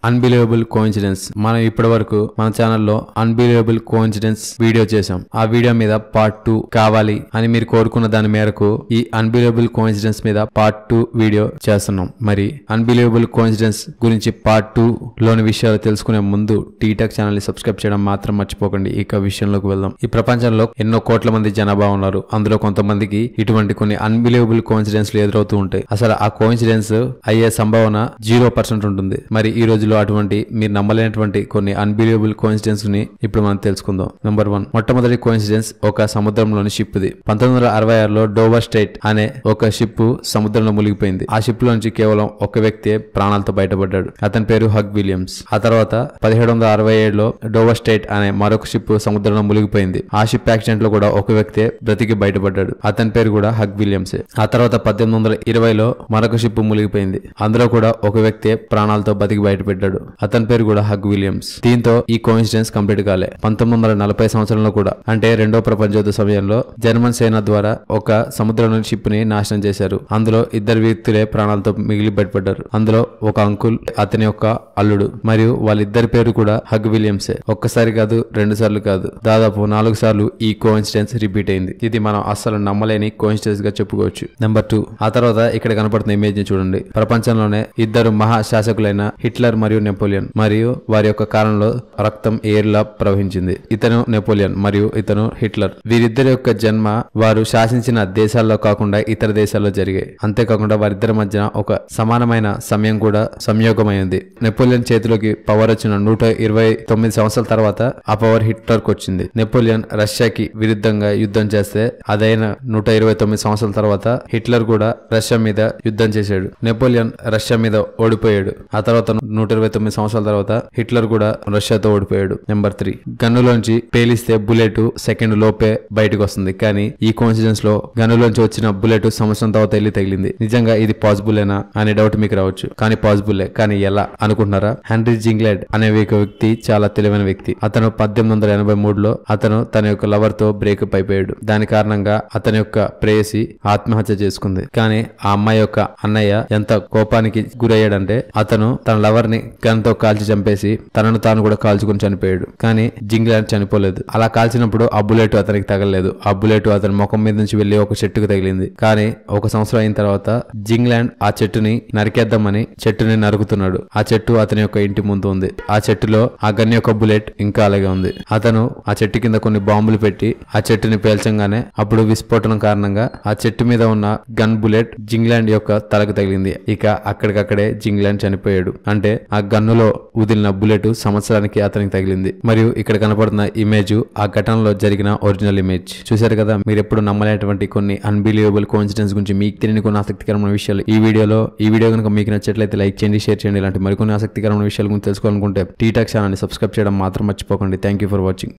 Unbelievable coincidence. మనం ఇప్పటి వరకు మన ఛానల్లో అన్బిలీవబుల్ కోఇన్సిడెన్స్ వీడియో చేసాం. ఆ వీడియో మీద పార్ట్ 2 కావాలి అని మీరు కోరుకున్న దాని మేరకు ఈ అన్బిలీవబుల్ కోఇన్సిడెన్స్ మీద పార్ట్ 2 వీడియో చేస్తున్నాం. మరి అన్బిలీవబుల్ కోఇన్సిడెన్స్ గురించి పార్ట్ 2 లోని విషయాలు తెలుసుకునే ముందు టీటాక్ ఛానల్ ని సబ్స్క్రైబ్ చేయడం మాత్రం మర్చిపోకండి. ఇక విషయంలోకి వెళ్దాం. ఈ ప్రపంచంలో ఎన్నో కోట్ల మంది జనాభా ఉన్నారు. అందులో కొంతమందికి ఇటువంటి కొన్ని అన్బిలీవబుల్ కోఇన్సిడెన్స్ ఎదురవుతూ ఉంటాయి. అసలు ఆ కోఇన్సిడెన్స్ అయ్యే సంభావన 0% ఉంటుంది. మరి ఈ రోజులో అటువంటి మీరు నమ్మలేనటువంటి కొన్ని అన్బిలీవబుల్ కోఇన్సిడెన్స్ ని ఇప్పుడు మనం తెలుసుకుందాం. నంబర్ 1, మొట్టమొదటి కోఇన్సిడెన్స్ ఒక సముద్రంలోని షిప్ ది. 1966లో డోవర్ స్ట్రైట్ అనే ఒక షిప్ సముద్రంలో మునిగిపోయింది. ఆ షిప్ లోంచి కేవలం ఒక వ్యక్తి ప్రాణాలతో బయటపడ్డాడు. అతని పేరు హగ్ విలియమ్స్. ఆ తర్వాత 1767లో డోవర్ స్ట్రైట్ అనే మరొక షిప్ సముద్రంలో మునిగిపోయింది. ఆ షిప్ యాక్సిడెంట్ లో కూడా ఒక వ్యక్తి బ్రతికి బయటపడ్డాడు. అతని పేరు కూడా హగ్ విలియమ్స్. ఆ తర్వాత 1820లో మరొక షిప్ మునిగిపోయింది. అందులో కూడా ఒక వ్యక్తి ప్రాణాలతో బతికి బయటపడ్డాడు. అతని పేరు కూడా హగ్ విలియమ్స్. దీంతో ఈ కోఇన్సిడెన్స్ కంప్లీట్ కాలే. 1940 సంవత్సరంలో కూడా, అంటే రెండో ప్రపంచ యుద్ధ సమయంలో జర్మన్ సేన ద్వారా ఒక సముద్రంలోని షిప్ ని నాశనం చేశారు. అందులో ఇద్దరు వ్యక్తులే ప్రాణాలతో మిగిలి బయటపడ్డారు. అందులో ఒక అంకుల్, అతని యొక్క అల్లుడు, మరియు వాళ్ళిద్దరి పేరు కూడా హగ్ విలియమ్సే. ఒక్కసారి కాదు, 2 సార్లు కాదు, దాదాపు 4 సార్లు ఈ కోఇన్సిడెన్స్ రిపీట్ అయింది. ఇది మనం అస్సలు నమ్మలేని కోఇన్సిడెన్స్ గా చెప్పుకోవచ్చు. నెంబర్ 2, ఆ తర్వాత ఇక్కడ కనపడుతున్న ఇమేజ్ ని చూడండి. ప్రపంచంలోనే ఇద్దరు మహా శాసకులైన హిట్లర్ మరియు నెపోలియన్, మరియు వారి యొక్క కాలంలో రక్తం ఏరులా ప్రవహించింది. ఇతను నెపోలియన్ మరియు ఇతను హిట్లర్. వీరిద్దరి యొక్క జన్మ వారు శాసించిన దేశాల్లో కాకుండా ఇతర దేశాల్లో జరిగాయి. అంతేకాకుండా వారిద్దరి మధ్య ఒక సమానమైన సమయం కూడా సంయోగమైంది. నెపోలియన్ చేతిలోకి పవర్ వచ్చిన 129 సంవత్సరాల తర్వాత ఆ పవర్ హిట్లర్ కు వచ్చింది. నెపోలియన్ రష్యాకి విరుద్ధంగా యుద్ధం చేస్తే అదైన 129 సంవత్సరాల తర్వాత హిట్లర్ కూడా రష్యా మీద యుద్ధం చేశాడు. నెపోలియన్ రష్యా మీద ఓడిపోయాడు. ఆ తర్వాత 129 సంవత్సరాల తర్వాత హిట్లర్ కూడా రష్యాతో ఓడిపోయాడు. నెంబర్ 3, గన్నులోంచి పేలిస్తే బుల్లెట్ సెకండ్ లోపే బయటకు వస్తుంది. కానీ ఈ కోఇన్సిడెన్స్ లో గన్నులోంచి వచ్చిన బుల్లెట్ సంవత్సరం తర్వాత వెళ్ళి తగిలింది. నిజంగా ఇది పాసిబులేనా అనే డౌట్ మీకు రావచ్చు. కానీ పాసిబుల్లే. కానీ ఎలా అనుకుంటున్నారా? హెన్రీ జింగ్లాండ్ అనే ఒక వ్యక్తి చాలా తెలివైన వ్యక్తి. అతను 1883లో అతను తన యొక్క లవర్ తో బ్రేకప్ అయిపోయాడు. దాని కారణంగా అతని యొక్క ప్రేయసి ఆత్మహత్య చేసుకుంది. కానీ ఆ అమ్మాయి యొక్క అన్నయ్య ఎంత కోపానికి గురయ్యాడంటే అతను తన లవర్ ని గన్ తో కాల్చి చంపేసి తనను తాను కూడా కాల్చుకుని చనిపోయాడు. కానీ జింగ్లాండ్ చనిపోలేదు. అలా కాల్చినప్పుడు ఆ బుల్లెట్ అతనికి తగలలేదు. ఆ బుల్లెట్ అతని ముఖం మీద నుంచి వెళ్లి ఒక చెట్టుకు తగిలింది. కానీ 1 సంవత్సరం అయిన తర్వాత జింగ్లాండ్ ఆ చెట్టుని నరికేద్దామని చెట్టుని నరుకుతున్నాడు. ఆ చెట్టు అతని యొక్క ఇంటి ముందు ఉంది. ఆ చెట్టులో ఆ గన్ యొక్క బుల్లెట్ ఇంకా అలాగే ఉంది. అతను ఆ చెట్టు కింద కొన్ని బాంబులు పెట్టి ఆ చెట్టుని పేల్చంగానే అప్పుడు విస్ఫోటనం కారణంగా ఆ చెట్టు మీద ఉన్న గన్ బుల్లెట్ జింగ్లాండ్ యొక్క తలకు తగిలింది. ఇక అక్కడికక్కడే జింగ్లాండ్ చనిపోయాడు. అంటే ఆ గన్నులో వదిలిన బుల్లెట్ సంవత్సరానికి అతనికి తగిలింది. మరియు ఇక్కడ కనపడుతున్న ఇమేజ్ ఆ ఘటనలో జరిగిన ఒరిజినల్ ఇమేజ్. చూశారు కదా, మీరు ఎప్పుడు నమ్మలేనటువంటి కొన్ని అన్బిలీవబుల్ కోఇన్సిడెన్స్ గురించి మీకు తెలియని కొన్ని ఆసక్తికరమైన విషయాలు ఈ వీడియో కనుక మీకు నచ్చట్లయితే లైక్ చేయండి, షేర్ చేయండి. ఇలాంటి మరికొన్ని ఆసక్తికరమైన విషయాల గురించి తెలుసుకోవాలనుకుంటే టీటాక్ ఛానల్ ని సబ్స్క్రైబ్ చేయడం మాత్రం మర్చిపోకండి. Thank you for watching.